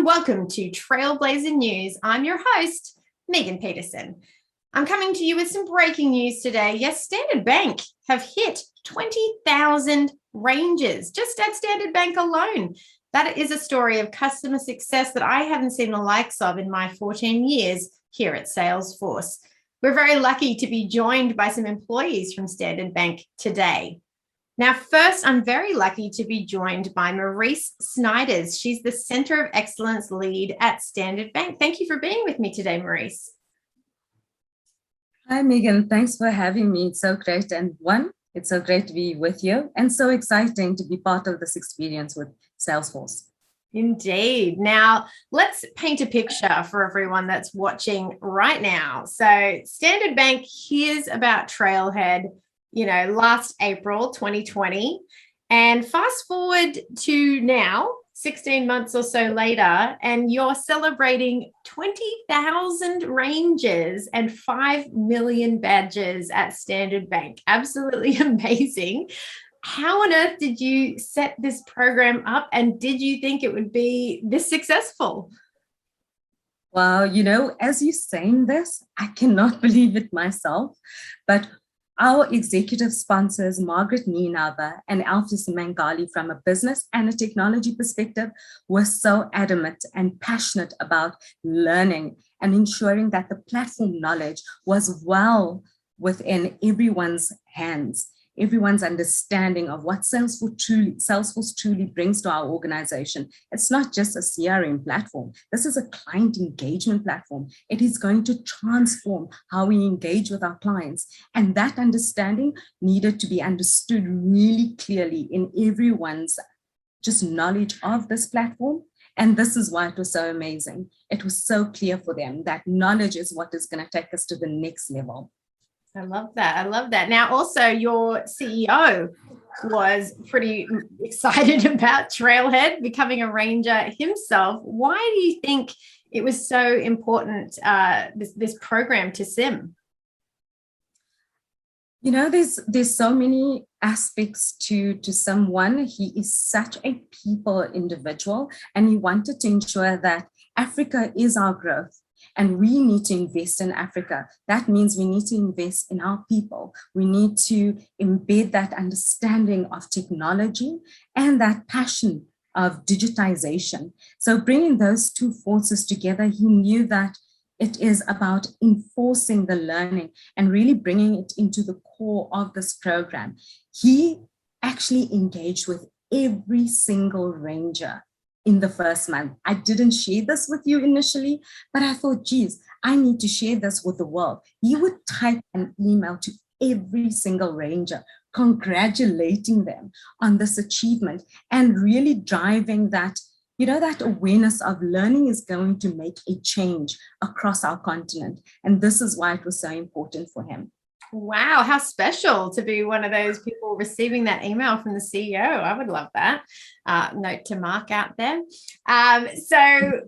welcome to Trailblazer News. I'm your host, Megan Peterson. I'm coming to you with some breaking news today. Yes, Standard Bank have hit 20,000 ranges just at Standard Bank alone. That is a story of customer success that I haven't seen the likes of in my 14 years here at Salesforce. We're very lucky to be joined by some employees from Standard Bank today. Now, first, I'm very lucky to be joined by Merise Snyders. She's the Center of Excellence lead at Standard Bank. Thank you for being with me today, Merise. Hi, Megan. Thanks for having me. It's so great. And it's so great to be with you and so exciting to be part of this experience with Salesforce. Indeed. Now, let's paint a picture for everyone that's watching right now. So Standard Bank hears about Trailhead, last April 2020, and fast forward to now, 16 months or so later, and you're celebrating 20,000 ranges and 5 million badges at Standard Bank. Absolutely amazing. How on earth did you set this program up, and did you think it would be this successful? Well, as you're saying this, I cannot believe it myself, but our executive sponsors, Margaret Nienaber and Alphys Mangali, from a business and a technology perspective, were so adamant and passionate about learning and ensuring that the platform knowledge was well within everyone's hands, everyone's understanding of what Salesforce truly brings to our organization. It's not just a CRM platform. This is a client engagement platform. It is going to transform how we engage with our clients. And that understanding needed to be understood really clearly in everyone's just knowledge of this platform. And this is why it was so amazing. It was so clear for them that knowledge is what is going to take us to the next level. I love that. Now, also, your CEO was pretty excited about Trailhead, becoming a ranger himself. Why do you think it was so important, this program to SIM? There's so many aspects to someone. He is such a people individual, and he wanted to ensure that Africa is our growth. And we need to invest in Africa. That means we need to invest in our people. We need to embed that understanding of technology and that passion of digitization. So bringing those two forces together, he knew that it is about enforcing the learning and really bringing it into the core of this program. He actually engaged with every single ranger in the first month. I didn't share this with you initially, but I thought, geez, I need to share this with the world. You would type an email to every single ranger, congratulating them on this achievement and really driving that, that awareness of learning is going to make a change across our continent. And this is why it was so important for him. Wow, how special to be one of those people receiving that email from the CEO. I would love that. Note to Mark out there. So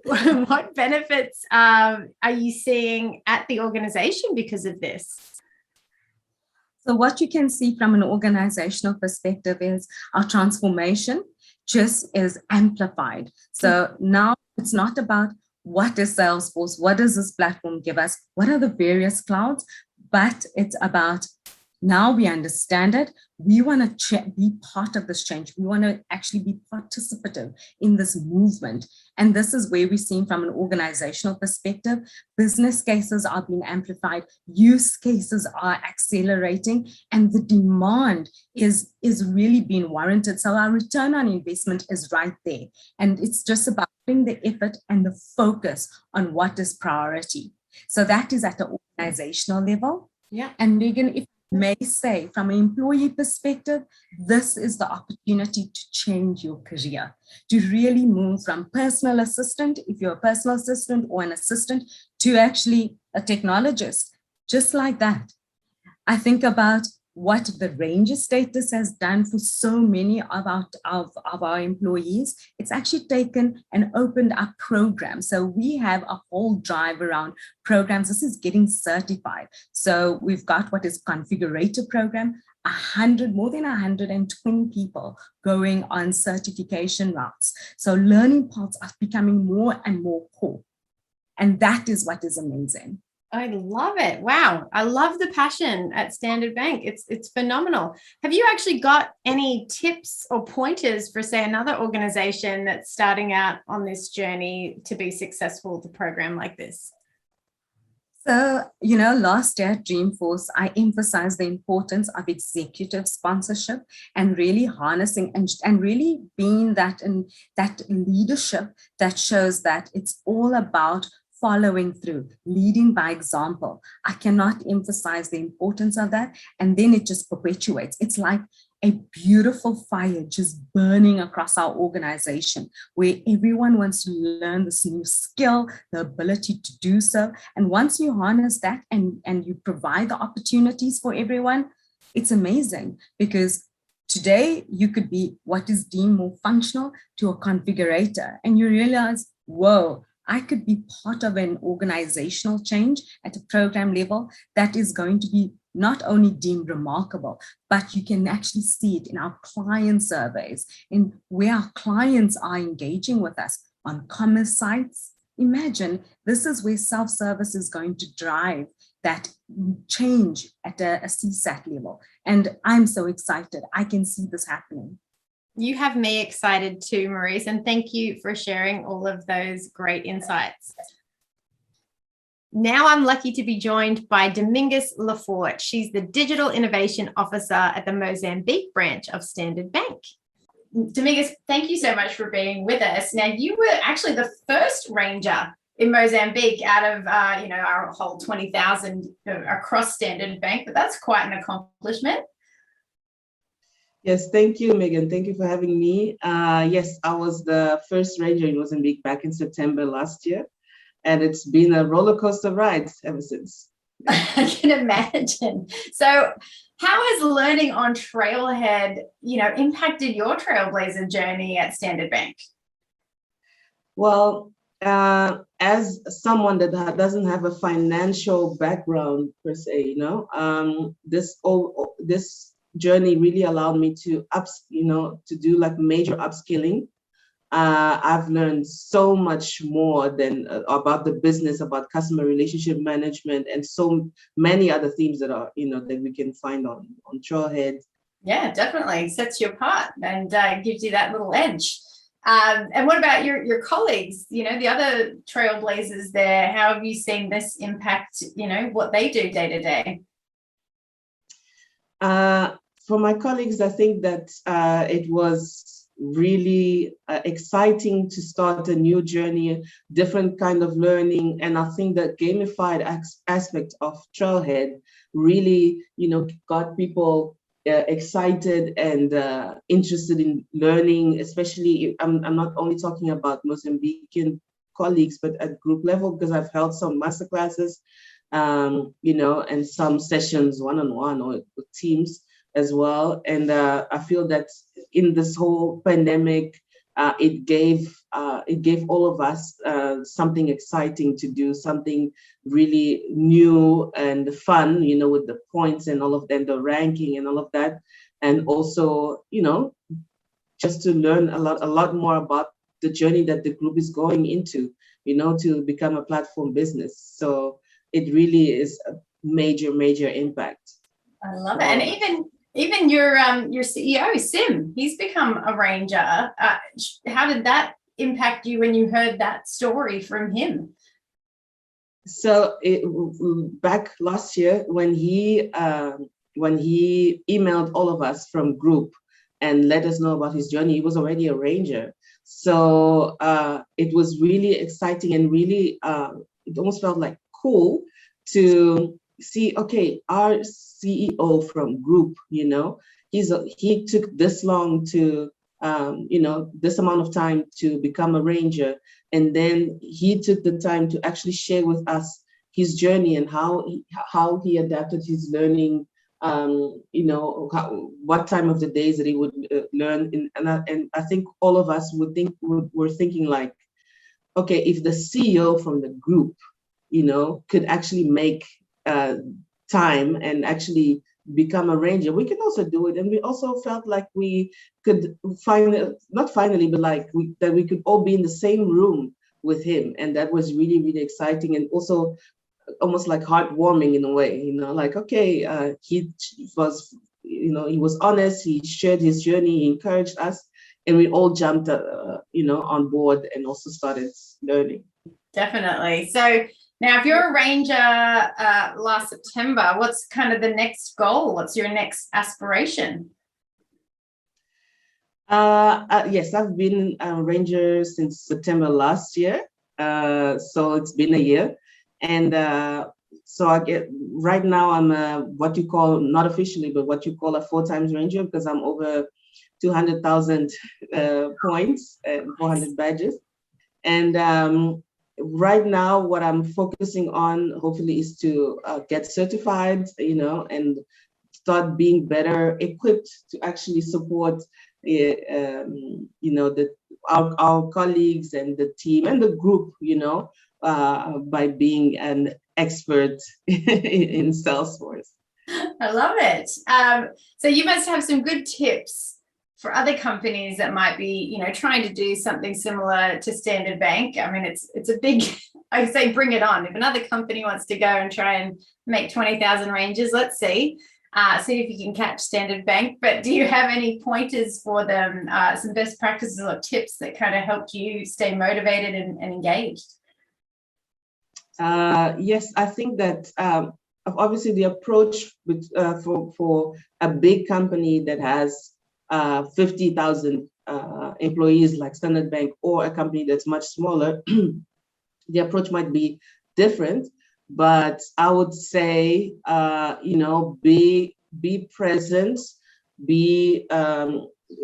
what benefits are you seeing at the organization because of this? So what you can see from an organizational perspective is our transformation just is amplified. So now it's not about what is Salesforce, what does this platform give us, what are the various clouds, but it's about now we understand it. We want to be part of this change. We want to actually be participative in this movement. And this is where we're seeing from an organizational perspective, business cases are being amplified, use cases are accelerating, and the demand is really being warranted. So our return on investment is right there. And it's just about putting the effort and the focus on what is priority. So that is at the organizational level. Yeah. And Megan, if I may say, from an employee perspective, this is the opportunity to change your career, to really move from personal assistant, if you're a personal assistant or an assistant, to actually a technologist, just like that. I think about what the ranger status has done for so many of our employees. It's actually taken and opened up programs. So we have a whole drive around programs. This is getting certified. So we've got what is configurator program, more than 120 people going on certification routes. So learning paths are becoming more and more core. And that is what is amazing. I love it. Wow. I love the passion at Standard Bank. It's phenomenal. Have you actually got any tips or pointers for, say, another organization that's starting out on this journey to be successful with a program like this? So, last year at Dreamforce, I emphasized the importance of executive sponsorship and really harnessing and really being that leadership that shows that it's all about following through, leading by example. I cannot emphasize the importance of that. And then it just perpetuates. It's like a beautiful fire just burning across our organization, where everyone wants to learn this new skill, the ability to do so. And once you harness that and you provide the opportunities for everyone, it's amazing, because today you could be what is deemed more functional to a configurator, and you realize, whoa, I could be part of an organizational change at a program level that is going to be not only deemed remarkable, but you can actually see it in our client surveys, in where our clients are engaging with us on commerce sites. Imagine, this is where self-service is going to drive that change at a CSAT level. And I'm so excited. I can see this happening. You have me excited too, Merise, and thank you for sharing all of those great insights. Now I'm lucky to be joined by Domingas Loforte. She's the Digital Innovation Officer at the Mozambique branch of Standard Bank. Domingas, thank you so much for being with us. Now, you were actually the first ranger in Mozambique out of our whole 20,000 across Standard Bank, but that's quite an accomplishment. Yes, thank you, Megan. Thank you for having me. Yes, I was the first ranger in Mozambique back in September last year, and it's been a roller coaster ride ever since. I can imagine. So how has learning on Trailhead, impacted your Trailblazer journey at Standard Bank? Well, as someone that doesn't have a financial background per se, this journey really allowed me to do like major upskilling. I've learned so much more than about the business, about customer relationship management, and so many other themes that are that we can find on Trailhead. Yeah, definitely sets you apart and gives you that little edge. And what about your colleagues? The other Trailblazers there. How have you seen this impact? What they do day to day? For my colleagues, I think that it was really exciting to start a new journey, different kind of learning. And I think that gamified aspect of Trailhead really, got people excited and interested in learning, especially I'm not only talking about Mozambican colleagues, but at group level, because I've held some masterclasses, and some sessions one-on-one or with teams as well. And I feel that in this whole pandemic, it gave all of us something exciting to do, something really new and fun, with the points and all of them, the ranking and all of that. And also, just to learn a lot more about the journey that the group is going into, to become a platform business. So it really is a major impact. I love it. And even your CEO, Sim, he's become a ranger. How did that impact you when you heard that story from him? So back last year, when he emailed all of us from group and let us know about his journey, he was already a ranger. So it was really exciting and really it almost felt like cool to see, okay, our CEO from group, he took this long to, this amount of time to become a ranger. And then he took the time to actually share with us his journey and how he adapted his learning, what time of the days that he would learn. And I think all of us were thinking like, okay, if the CEO from the group, could actually make time and actually become a ranger, we can also do it. And we also felt like we could not finally, but like that we could all be in the same room with him. And that was really, really exciting, and also almost like heartwarming in a way, like, okay, he was, he was honest, he shared his journey, he encouraged us, and we all jumped, on board and also started learning. Definitely. So now, if you're a ranger last September, what's kind of the next goal? What's your next aspiration? Yes, I've been a ranger since September last year. So it's been a year. And so right now I'm what you call, not officially, but what you call a 4x ranger, because I'm over 200,000 points and 400 badges. And right now, what I'm focusing on, hopefully, is to get certified, and start being better equipped to actually support, our colleagues and the team and the group, by being an expert in Salesforce. I love it. So you must have some good tips for other companies that might be, trying to do something similar to Standard Bank. I mean, it's a big, I say, bring it on. If another company wants to go and try and make 20,000 rangers, let's see if you can catch Standard Bank. But do you have any pointers for them, some best practices or tips that kind of helped you stay motivated and engaged? Yes, I think that obviously the approach for a big company that has 50,000 employees like Standard Bank, or a company that's much smaller, the approach might be different. But I would say, be present, be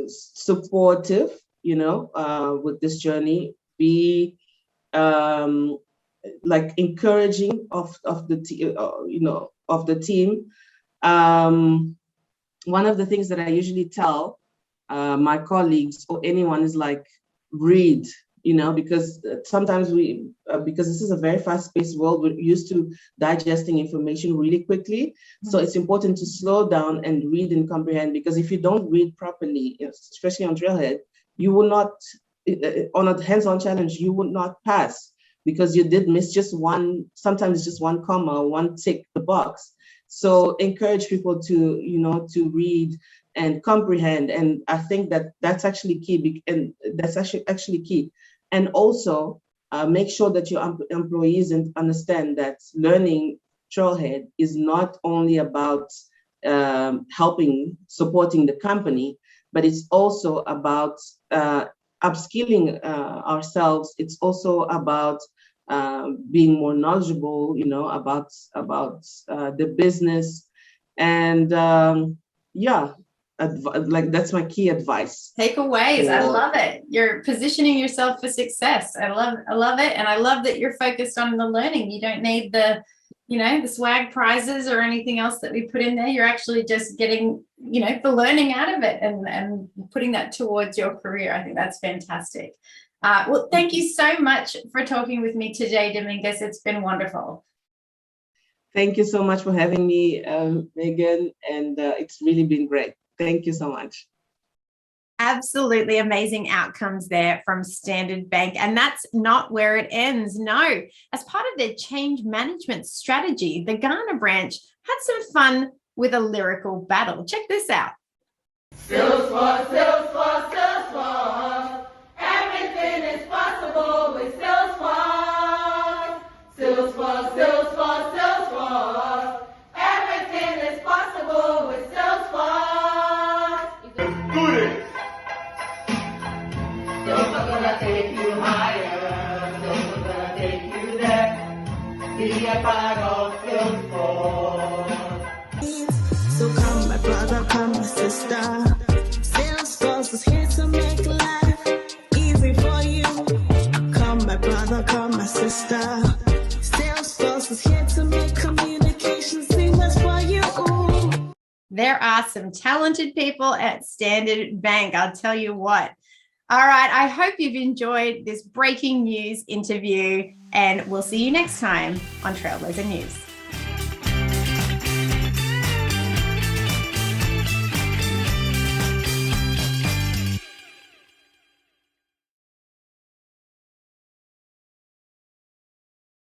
supportive, with this journey, be like encouraging of the team. One of the things that I usually tell my colleagues or anyone is like, read, because sometimes because this is a very fast-paced world, we're used to digesting information really quickly. So it's important to slow down and read and comprehend, because if you don't read properly, especially on Trailhead, you will not, on a hands-on challenge, you will not pass, because you did miss sometimes just one comma, one tick the box. So encourage people to read and comprehend. And I think that's actually key, and that's actually key. And also make sure that your employees understand that learning Trailhead is not only about supporting the company, but it's also about upskilling ourselves. It's also about being more knowledgeable, about the business. And like that's my key advice. Takeaways. I love it. You're positioning yourself for success. I love it. And I love that you're focused on the learning. You don't need the swag prizes or anything else that we put in there. You're actually just getting, the learning out of it and putting that towards your career. I think that's fantastic. Well, thank you so much for talking with me today, Domingas. It's been wonderful. Thank you so much for having me, Megan. And it's really been great. Thank you so much. Absolutely amazing outcomes there from Standard Bank. And that's not where it ends. No, as part of their change management strategy, the Ghana branch had some fun with a lyrical battle. Check this out. Salesforce, Salesforce, Salesforce. Everything is possible with Salesforce. Salesforce, Salesforce, Salesforce. Everything is possible with Salesforce. Do it. Salesforce gonna take you higher. Salesforce gonna take you there. Be a part of Salesforce. So come my brother, come my sister. Salesforce is here to make life easy for you. Come my brother, come my sister. Salesforce is here to make communication seamless for you. There are some talented people at Standard Bank, I'll tell you what. All right, I hope you've enjoyed this breaking news interview, and we'll see you next time on Trailblazer News.